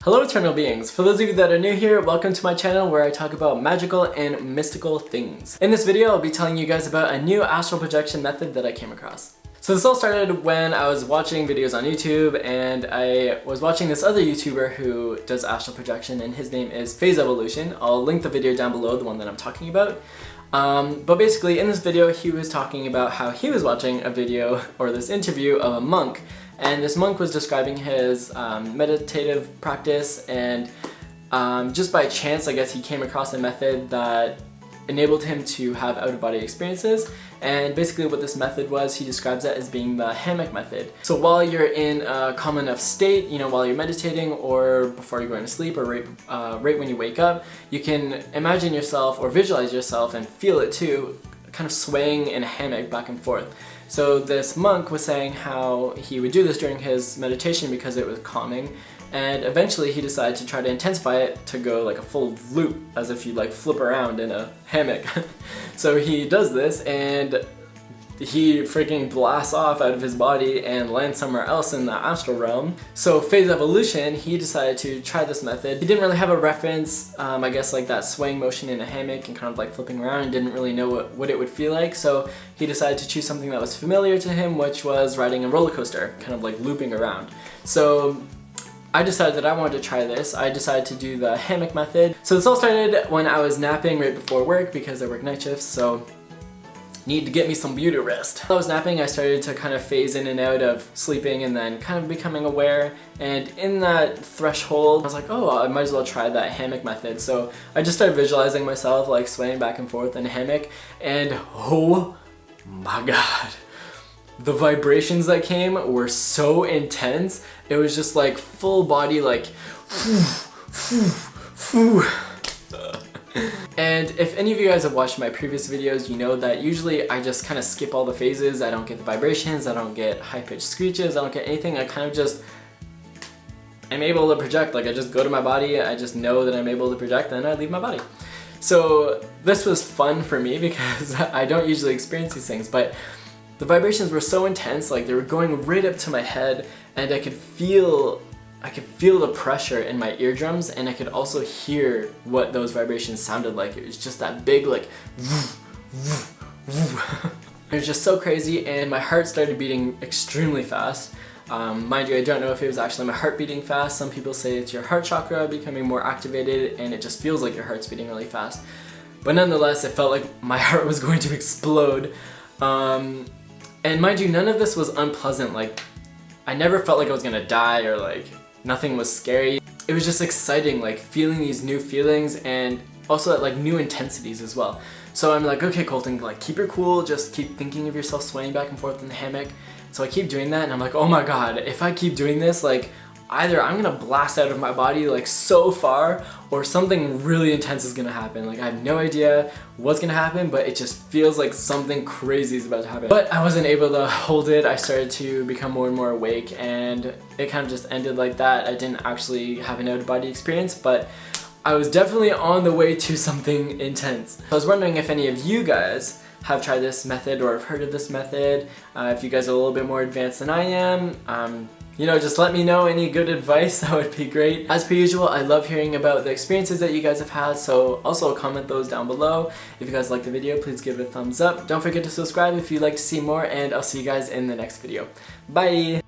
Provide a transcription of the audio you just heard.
Hello eternal beings! For those of you that are new here, welcome to my channel where I talk about magical and mystical things. In this video I'll be telling you guys about a new astral projection method that I came across. So this all started when I was watching videos on YouTube and I was watching this other YouTuber who does astral projection and his name is Phase Evolution. I'll link the video down below, the one that I'm talking about. But basically in this video he was talking about how he was watching a video or this interview of a monk, and this monk was describing his meditative practice, and just by chance I guess he came across a method that enabled him to have out-of-body experiences. And basically what this method was, he describes it as being the Hammock Method. So while you're in a calm enough state, you know, while you're meditating or before you're going to sleep or right when you wake up, you can imagine yourself or visualize yourself and feel it too, kind of swaying in a hammock back and forth. So this monk was saying how he would do this during his meditation because it was calming, and eventually he decided to try to intensify it to go like a full loop, as if you like flip around in a hammock. So he does this and he freaking blasts off out of his body and lands somewhere else in the astral realm. So Phase Evolution, he decided to try this method. He didn't really have a reference, I guess, like that swaying motion in a hammock and kind of like flipping around, and didn't really know what it would feel like. So he decided to choose something that was familiar to him, which was riding a roller coaster, kind of like looping around. So I decided that I wanted to try this. I decided to do the Hammock Method. So this all started when I was napping right before work because I work night shifts, so need to get me some beauty rest. While I was napping, I started to kind of phase in and out of sleeping and then kind of becoming aware, and in that threshold I was like, oh, I might as well try that Hammock Method. So I just started visualizing myself like swaying back and forth in a hammock, and oh my god, the vibrations that came were so intense. It was just like full body, like And if any of you guys have watched my previous videos, you know that usually I just kind of skip all the phases. I don't get the vibrations, I don't get high-pitched screeches, I don't get anything. I kind of just am able to project. Like I just go to my body, I just know that I'm able to project, and I leave my body. So this was fun for me because I don't usually experience these things, but the vibrations were so intense, like they were going right up to my head, and I could feel the pressure in my eardrums, and I could also hear what those vibrations sounded like. It was just that big like it was just so crazy, and my heart started beating extremely fast. Mind you, I don't know if it was actually my heart beating fast. Some people say it's your heart chakra becoming more activated and it just feels like your heart's beating really fast. But nonetheless, it felt like my heart was going to explode. And mind you, none of this was unpleasant. Like, I never felt like I was gonna die or like nothing was scary. It was just exciting, like feeling these new feelings and also at like new intensities as well. So I'm like, okay Colton, like keep your cool, just keep thinking of yourself swaying back and forth in the hammock. So I keep doing that, and I'm like, oh my god, if I keep doing this, like either I'm gonna blast out of my body like so far, or something really intense is gonna happen. Like I have no idea what's gonna happen, but it just feels like something crazy is about to happen. But I wasn't able to hold it. I started to become more and more awake, and it kind of just ended like that. I didn't actually have an out-of-body experience, but I was definitely on the way to something intense. I was wondering if any of you guys have tried this method or have heard of this method. If you guys are a little bit more advanced than I am, you know, just let me know any good advice, that would be great. As per usual, I love hearing about the experiences that you guys have had, so also comment those down below. If you guys like the video, please give it a thumbs up. Don't forget to subscribe if you'd like to see more, and I'll see you guys in the next video. Bye!